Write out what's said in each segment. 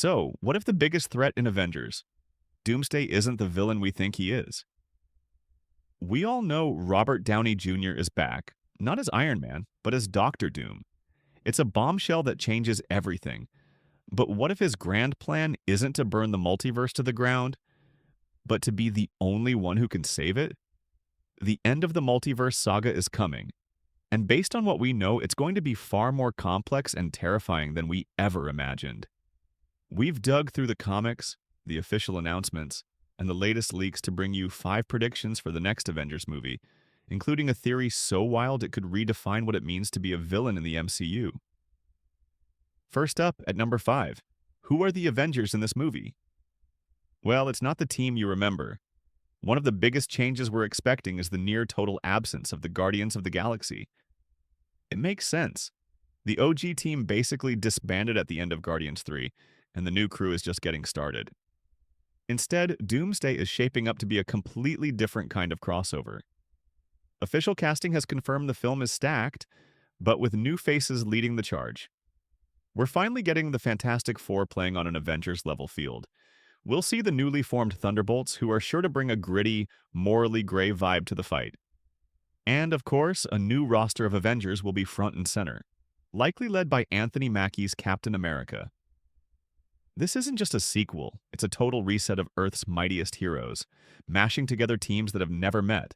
So, what if the biggest threat in Avengers, Doomsday, isn't the villain we think he is? We all know Robert Downey Jr. is back, not as Iron Man, but as Doctor Doom. It's a bombshell that changes everything. But what if his grand plan isn't to burn the multiverse to the ground, but to be the only one who can save it? The end of the multiverse saga is coming, and based on what we know, it's going to be far more complex and terrifying than we ever imagined. We've dug through the comics, the official announcements, and the latest leaks to bring you 5 predictions for the next Avengers movie, including a theory so wild it could redefine what it means to be a villain in the MCU. First up, at number 5, who are the Avengers in this movie? Well, it's not the team you remember. One of the biggest changes we're expecting is the near total absence of the Guardians of the Galaxy. It makes sense. The OG team basically disbanded at the end of Guardians 3, and the new crew is just getting started. Instead, Doomsday is shaping up to be a completely different kind of crossover. Official casting has confirmed the film is stacked, but with new faces leading the charge. We're finally getting the Fantastic Four playing on an Avengers-level field. We'll see the newly formed Thunderbolts, who are sure to bring a gritty, morally gray vibe to the fight. And, of course, a new roster of Avengers will be front and center, likely led by Anthony Mackie's Captain America. This isn't just a sequel, it's a total reset of Earth's mightiest heroes, mashing together teams that have never met,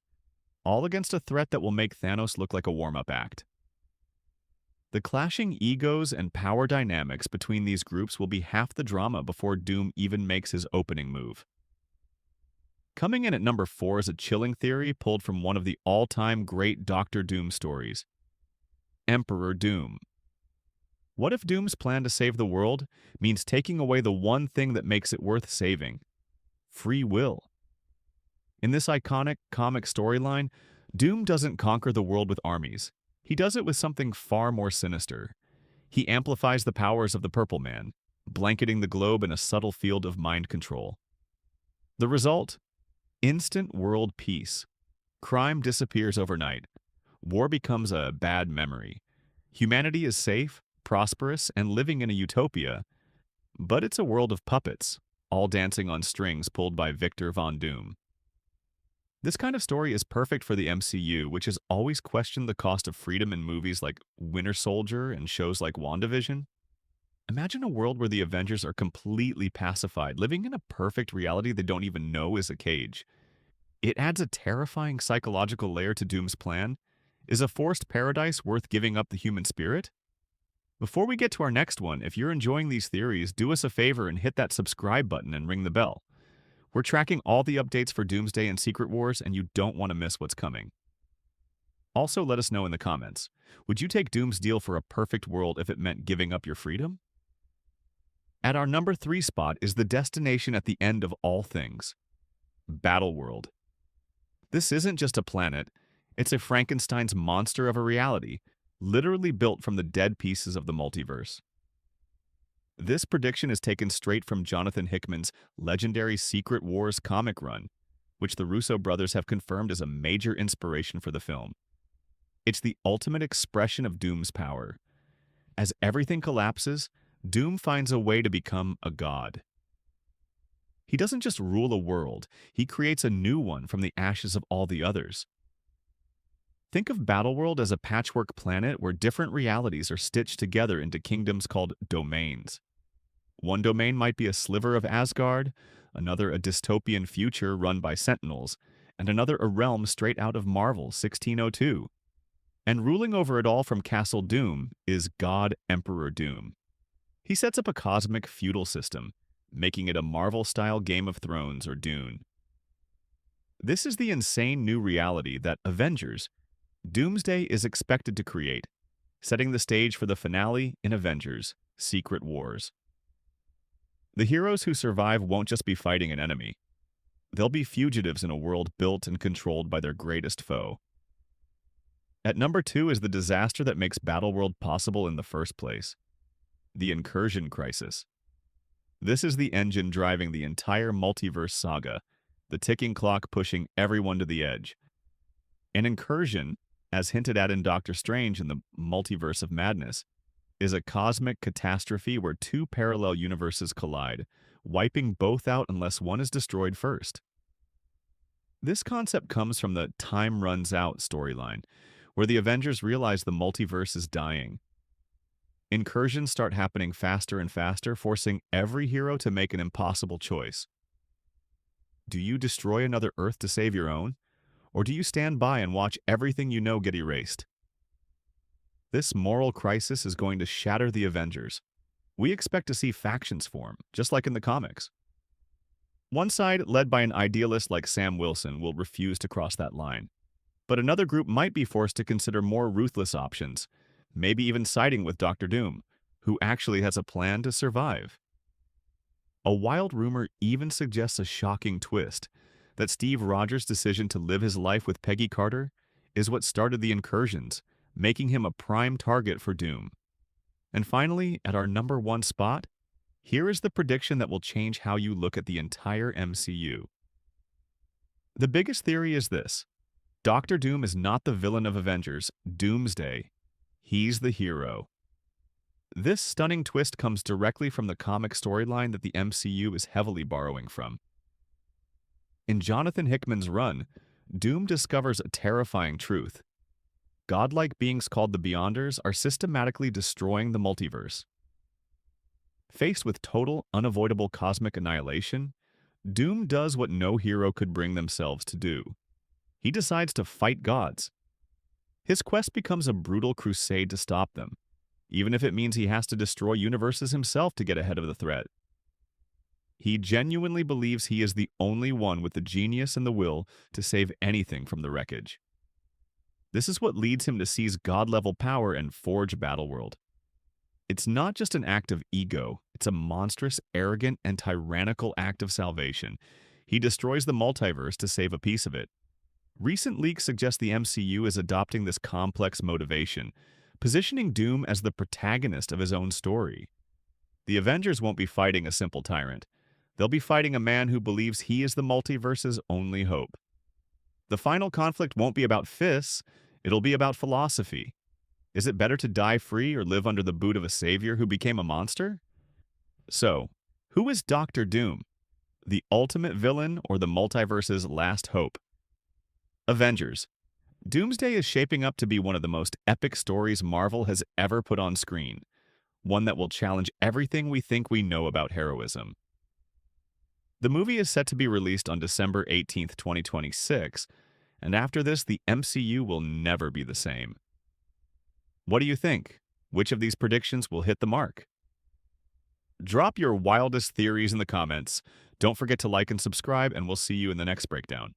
all against a threat that will make Thanos look like a warm-up act. The clashing egos and power dynamics between these groups will be half the drama before Doom even makes his opening move. Coming in at number 4 is a chilling theory pulled from one of the all-time great Doctor Doom stories, Emperor Doom. What if Doom's plan to save the world means taking away the one thing that makes it worth saving? Free will. In this iconic comic storyline, Doom doesn't conquer the world with armies. He does it with something far more sinister. He amplifies the powers of the Purple Man, blanketing the globe in a subtle field of mind control. The result? Instant world peace. Crime disappears overnight. War becomes a bad memory. Humanity is safe, prosperous, and living in a utopia, but it's a world of puppets, all dancing on strings pulled by Victor Von Doom. This kind of story is perfect for the MCU, which has always questioned the cost of freedom in movies like Winter Soldier and shows like WandaVision. Imagine a world where the Avengers are completely pacified, living in a perfect reality they don't even know is a cage. It adds a terrifying psychological layer to Doom's plan. Is a forced paradise worth giving up the human spirit? Before we get to our next one, if you're enjoying these theories, do us a favor and hit that subscribe button and ring the bell. We're tracking all the updates for Doomsday and Secret Wars, and you don't want to miss what's coming. Also, let us know in the comments. Would you take Doom's deal for a perfect world if it meant giving up your freedom? At our number 3 spot is the destination at the end of all things, Battleworld. This isn't just a planet, it's a Frankenstein's monster of a reality, literally built from the dead pieces of the multiverse. This prediction is taken straight from Jonathan Hickman's legendary Secret Wars comic run, which the Russo brothers have confirmed is a major inspiration for the film. It's the ultimate expression of Doom's power. As everything collapses, Doom finds a way to become a god. He doesn't just rule a world, he creates a new one from the ashes of all the others. Think of Battleworld as a patchwork planet where different realities are stitched together into kingdoms called domains. One domain might be a sliver of Asgard, another a dystopian future run by Sentinels, and another a realm straight out of Marvel 1602. And ruling over it all from Castle Doom is God Emperor Doom. He sets up a cosmic feudal system, making it a Marvel-style Game of Thrones or Dune. This is the insane new reality that Avengers, Doomsday is expected to create, setting the stage for the finale in Avengers, Secret Wars. The heroes who survive won't just be fighting an enemy. They'll be fugitives in a world built and controlled by their greatest foe. At number 2 is the disaster that makes Battleworld possible in the first place, the Incursion Crisis. This is the engine driving the entire multiverse saga, the ticking clock pushing everyone to the edge. An incursion, as hinted at in Doctor Strange in the Multiverse of Madness, is a cosmic catastrophe where two parallel universes collide, wiping both out unless one is destroyed first. This concept comes from the Time Runs Out storyline, where the Avengers realize the multiverse is dying. Incursions start happening faster and faster, forcing every hero to make an impossible choice. Do you destroy another Earth to save your own? Or do you stand by and watch everything you know get erased? This moral crisis is going to shatter the Avengers. We expect to see factions form, just like in the comics. One side, led by an idealist like Sam Wilson, will refuse to cross that line. But another group might be forced to consider more ruthless options, maybe even siding with Doctor Doom, who actually has a plan to survive. A wild rumor even suggests a shocking twist, that Steve Rogers' decision to live his life with Peggy Carter is what started the incursions, making him a prime target for Doom. And finally, at our number one spot, here is the prediction that will change how you look at the entire MCU. The biggest theory is this: Doctor Doom is not the villain of Avengers Doomsday. He's the hero. This stunning twist comes directly from the comic storyline that the MCU is heavily borrowing from. In Jonathan Hickman's run, Doom discovers a terrifying truth. Godlike beings called the Beyonders are systematically destroying the multiverse. Faced with total, unavoidable cosmic annihilation, Doom does what no hero could bring themselves to do. He decides to fight gods. His quest becomes a brutal crusade to stop them, even if it means he has to destroy universes himself to get ahead of the threat. He genuinely believes he is the only one with the genius and the will to save anything from the wreckage. This is what leads him to seize god-level power and forge Battleworld. It's not just an act of ego, it's a monstrous, arrogant, and tyrannical act of salvation. He destroys the multiverse to save a piece of it. Recent leaks suggest the MCU is adopting this complex motivation, positioning Doom as the protagonist of his own story. The Avengers won't be fighting a simple tyrant. They'll be fighting a man who believes he is the multiverse's only hope. The final conflict won't be about fists, it'll be about philosophy. Is it better to die free or live under the boot of a savior who became a monster? So, who is Doctor Doom? The ultimate villain or the multiverse's last hope? Avengers. Doomsday is shaping up to be one of the most epic stories Marvel has ever put on screen, one that will challenge everything we think we know about heroism. The movie is set to be released on December 18th, 2026, and after this, the MCU will never be the same. What do you think? Which of these predictions will hit the mark? Drop your wildest theories in the comments. Don't forget to like and subscribe, and we'll see you in the next breakdown.